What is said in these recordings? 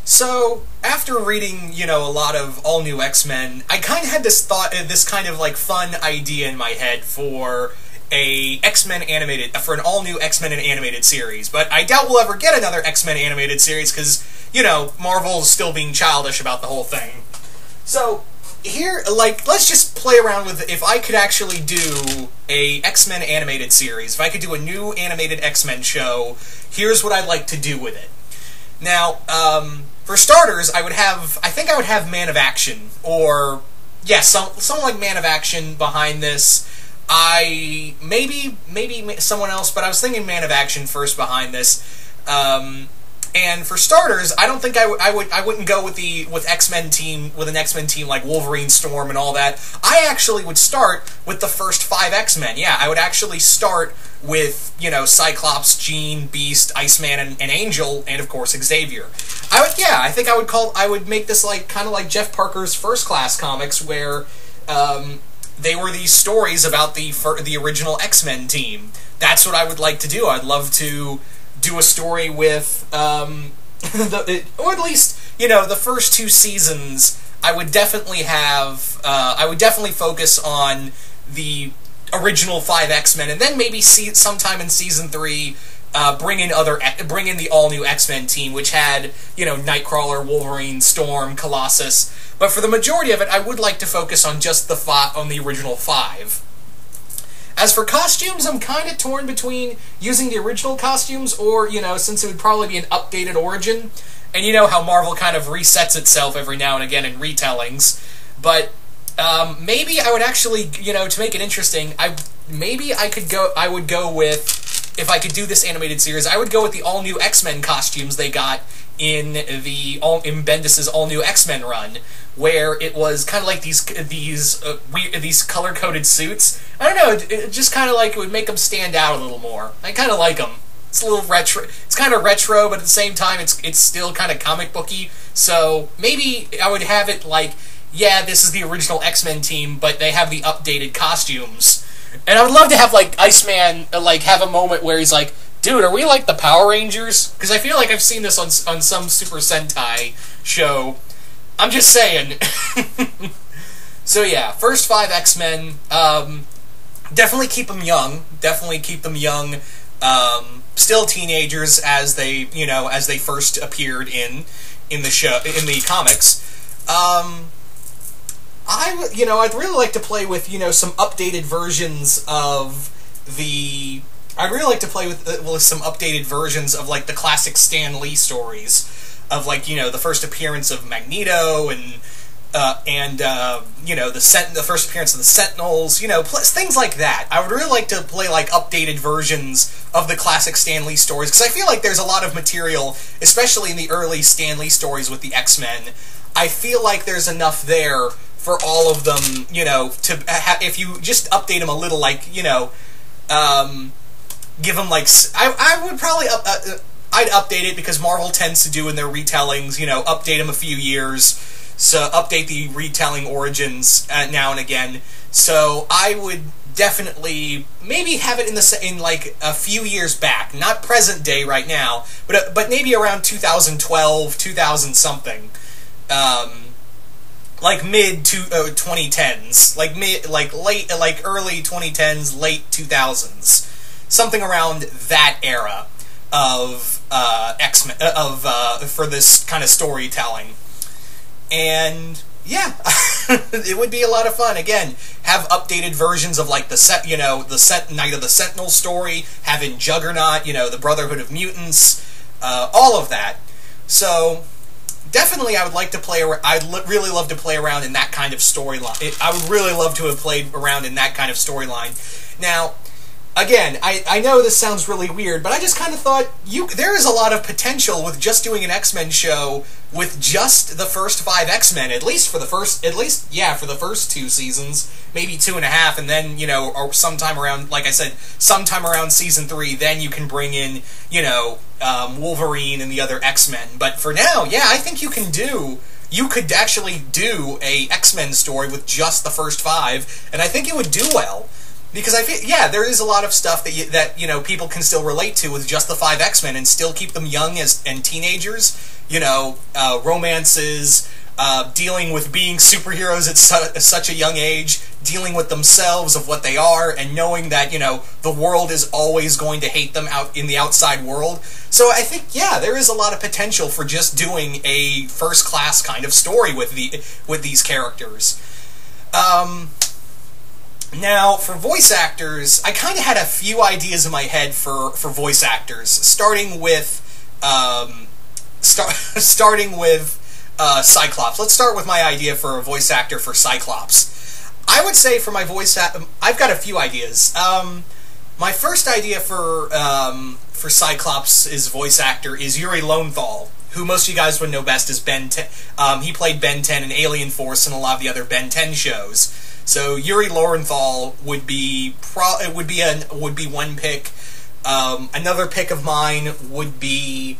So, after reading, a lot of all new X-Men, I kind of had this kind of like fun idea in my head for for an all new X-Men animated series. But I doubt we'll ever get another X-Men animated series because, Marvel's still being childish about the whole thing. So, here, let's just play around with if I could actually do a X-Men animated series, if I could do a new animated X-Men show, here's what I'd like to do with it. Now, for starters, I think I would have Man of Action, or, yeah, someone like Man of Action behind this. Maybe someone else, but I was thinking Man of Action first behind this. And for starters, I don't think I wouldn't go with an X-Men team like Wolverine, Storm, and all that. I actually would start with the first 5 X-Men. Yeah, I would actually start with, Cyclops, Jean, Beast, Iceman, and Angel, and of course Xavier. I would make this kind of like Jeff Parker's First Class comics, where they were these stories about the original X-Men team. That's what I would like to do. I'd love to do a story with, or at least, the first 2 seasons. I would definitely focus on the original 5 X-Men, and then maybe sometime in season 3, bring in the all new X-Men team, which had, Nightcrawler, Wolverine, Storm, Colossus. But for the majority of it, I would like to focus on just on the original 5. As for costumes, I'm kind of torn between using the original costumes or, since it would probably be an updated origin. And you know how Marvel kind of resets itself every now and again in retellings. But maybe I would actually, to make it interesting, I would go with, if I could do this animated series, I would go with the all-new X-Men costumes they got in Bendis' all-new X-Men run, where it was kind of like these color-coded suits. I don't know, it just kind of like it would make them stand out a little more. I kind of like them. It's a little retro. It's kind of retro, but at the same time, it's still kind of comic booky. So maybe I would have it like, yeah, this is the original X-Men team, but they have the updated costumes. And I would love to have Iceman have a moment where he's like, dude, are we like the Power Rangers? Because I feel like I've seen this on some Super Sentai show. I'm just saying. So yeah, first 5 X-Men. Definitely keep them young. Still teenagers as they first appeared in the comics. I'd really like to play with some updated versions of the. I'd really like to play with some updated versions of the classic Stan Lee stories of the first appearance of Magneto and the first appearance of the Sentinels, things like that. I would really like to play updated versions of the classic Stan Lee stories, because I feel like there's a lot of material, especially in the early Stan Lee stories with the X-Men. I feel like there's enough there for all of them, if you just update them a little, give them I would probably I'd update it, because Marvel tends to do in their retellings, update them a few years. So update the retelling origins now and again. So I would definitely maybe have it in a few years back, not present day right now, but maybe around 2012, 2000 something, mid 2010s, early 2010s, late 2000s, something around that era of X-Men for this kind of storytelling. And yeah, it would be a lot of fun. Again, have updated versions of the Night of the Sentinel story, having Juggernaut, the Brotherhood of Mutants, all of that. So definitely, I would like to play. I'd really love to play around in that kind of storyline. I would really love to have played around in that kind of storyline. Now, again, I know this sounds really weird, but I just kind of thought there is a lot of potential with just doing an X-Men show with just the first 5 X-Men, at least for the first 2 seasons, maybe 2.5, and then, or sometime around, like I said, sometime around season 3, then you can bring in, Wolverine and the other X-Men. But for now, yeah, I think you could actually do a X-Men story with just the first 5, and I think it would do well. Because I feel, yeah, there is a lot of stuff that you know people can still relate to with just the 5 X-Men and still keep them young and teenagers. You know, romances, dealing with being superheroes at such a young age, dealing with themselves of what they are, and knowing that, you know, the world is always going to hate them out in the outside world. So I think, yeah, there is a lot of potential for just doing a first-class kind of story with these characters. Now, for voice actors, I kind of had a few ideas in my head for voice actors, starting with Cyclops. Let's start with my idea for a voice actor for Cyclops. I would say for my voice I've got a few ideas. My first idea for Cyclops' voice actor is Yuri Lowenthal, who most of you guys would know best as Ben 10. He played Ben 10 in Alien Force and a lot of the other Ben 10 shows. So Yuri Lowenthal would be one pick. Another pick of mine would be,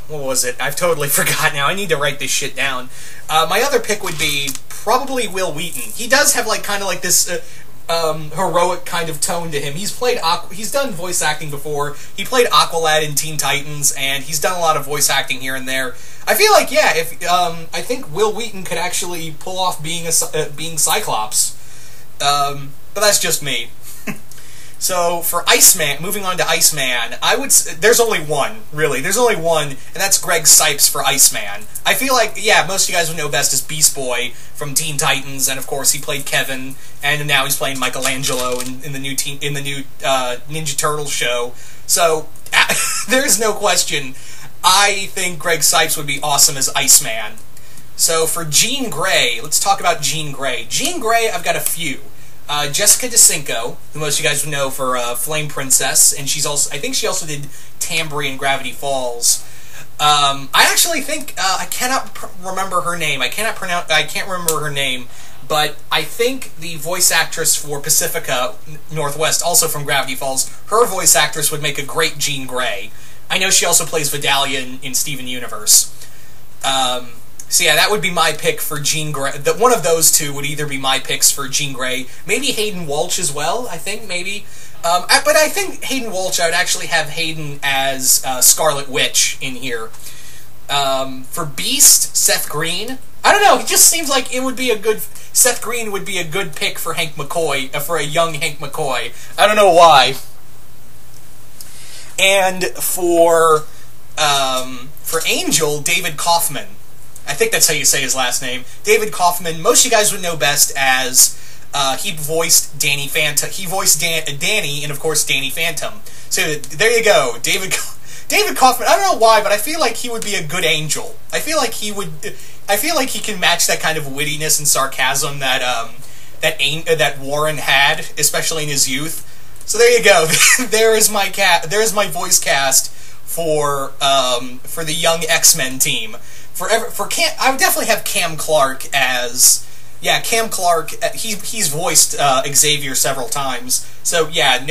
what was it? I've totally forgot now. I need to write this shit down. My other pick would be probably Wil Wheaton. He does have like kind of like this heroic kind of tone to him. He's done voice acting before. He played Aqualad in Teen Titans, and he's done a lot of voice acting here and there. I feel like, yeah, I think Wil Wheaton could actually pull off being Cyclops. But that's just me. So for Iceman, moving on to Iceman, there's only one, really. There's only one, and that's Greg Cipes for Iceman. I feel like, yeah, most of you guys would know best as Beast Boy from Teen Titans, and of course he played Kevin, and now he's playing Michelangelo in the new Ninja Turtles show. So there's no question. I think Greg Cipes would be awesome as Iceman. So for Jean Grey, let's talk about Jean Grey. Jean Grey, I've got a few. Jessica DeCinco, who most of you guys would know for Flame Princess, and I think she also did Tambry in Gravity Falls. I actually think I cannot remember her name. I can't remember her name, but I think the voice actress for Pacifica Northwest, also from Gravity Falls, her voice actress would make a great Jean Grey. I know she also plays Vidalia in Steven Universe. So yeah, that would be my pick for Jean Grey. One of those two would either be my picks for Jean Grey. Maybe Hayden Walsh as well, I think, maybe. But I think Hayden Walsh, I would actually have Hayden as Scarlet Witch in here. For Beast, Seth Green. I don't know, it just seems like it would be a good... Seth Green would be a good pick for Hank McCoy, for a young Hank McCoy. I don't know why. And for Angel, David Kaufman. I think that's how you say his last name. David Kaufman. Most of you guys would know best as he voiced Danny Phantom. He voiced Danny, and of course Danny Phantom. So there you go, David Kaufman. I don't know why, but I feel like he would be a good Angel. I feel like he can match that kind of wittiness and sarcasm that Warren had, especially in his youth. So there you go. There is my voice cast for the young X-Men team. I would definitely have Cam Clark as... Yeah, Cam Clark, he's voiced Xavier several times. So, yeah,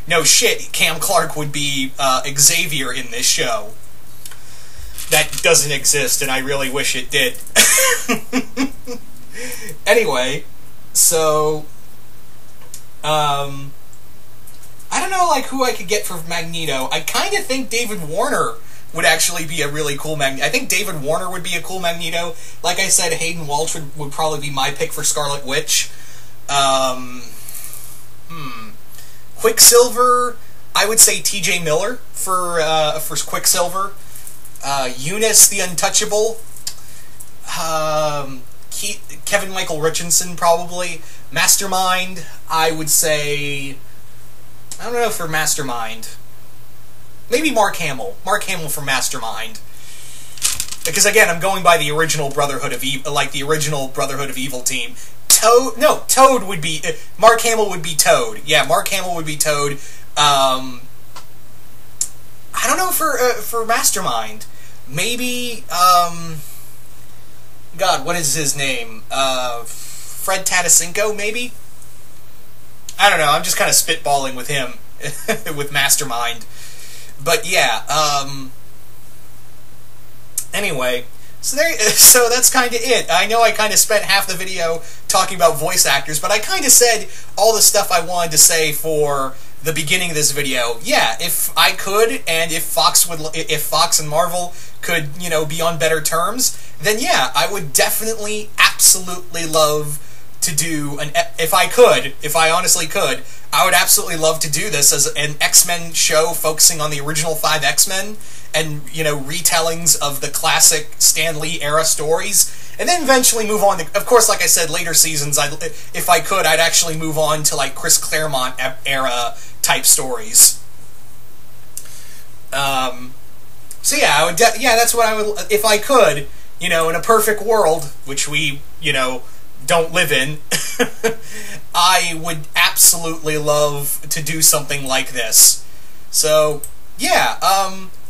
no shit, Cam Clark would be Xavier in this show. That doesn't exist, and I really wish it did. Anyway, so... I don't know, like, who I could get for Magneto. I kind of think David Warner would actually be a really cool Magneto. I think David Warner would be a cool Magneto. Like I said, Hayden Walsh would probably be my pick for Scarlet Witch. Quicksilver, I would say T.J. Miller for Quicksilver. Eunice the Untouchable. Kevin Michael Richardson, probably. Mastermind, I would say... I don't know for Mastermind. Maybe Mark Hamill. Mark Hamill for Mastermind. Because again, I'm going by the original Brotherhood of Evil, like the original Brotherhood of Evil team. Toad would be... Mark Hamill would be Toad. Yeah, Mark Hamill would be Toad. I don't know for Mastermind. Maybe, God, what is his name? Fred Tatascincco, maybe? I don't know, I'm just kind of spitballing with him, with Mastermind. But yeah, anyway, So that's kind of it. I know I kind of spent half the video talking about voice actors, but I kind of said all the stuff I wanted to say for the beginning of this video. Yeah, if I could, and if Fox and Marvel could, you know, be on better terms, then yeah, I would definitely, absolutely love to do if I honestly could, I would absolutely love to do this as an X-Men show focusing on the original 5 X-Men and, you know, retellings of the classic Stan Lee era stories, and then eventually move on to, of course, like I said, later seasons, if I could, I'd actually move on to, like, Chris Claremont era type stories. So yeah, I would that's what I would, if I could, you know, in a perfect world, which we, you know, don't live in, I would absolutely love to do something like this. So, yeah,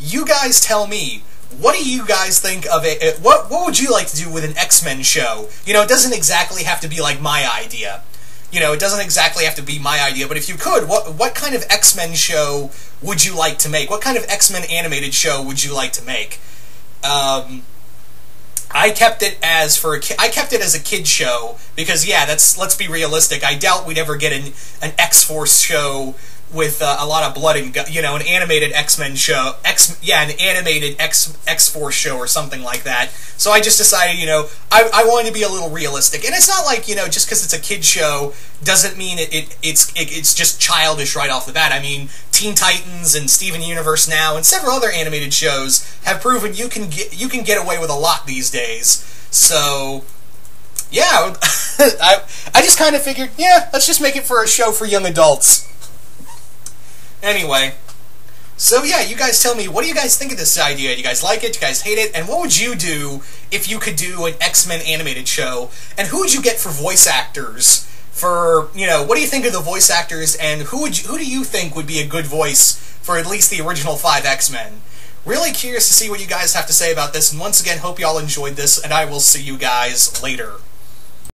you guys tell me, what do you guys think of it? What would you like to do with an X-Men show? You know, it doesn't exactly have to be like my idea. You know, it doesn't exactly have to be my idea, but if you could, what kind of X-Men show would you like to make? What kind of X-Men animated show would you like to make? I kept it as a kid show because, yeah, let's be realistic. I doubt we'd ever get an X-Force show with a lot of blood and you know, an animated X-Men show, an animated X-Force show or something like that. So I just decided, you know, I wanted to be a little realistic, and it's not like, you know, just because it's a kid show doesn't mean it's just childish right off the bat. I mean, Teen Titans and Steven Universe Now and several other animated shows have proven you can get away with a lot these days. So yeah, I just kind of figured, yeah, let's just make it for a show for young adults. Anyway, so yeah, you guys tell me, what do you guys think of this idea? You guys like it? You guys hate it? And what would you do if you could do an X-Men animated show? And who would you get for voice actors? For, you know, what do you think of the voice actors? And who do you think would be a good voice for at least the original 5 X-Men? Really curious to see what you guys have to say about this. And once again, hope you all enjoyed this, and I will see you guys later.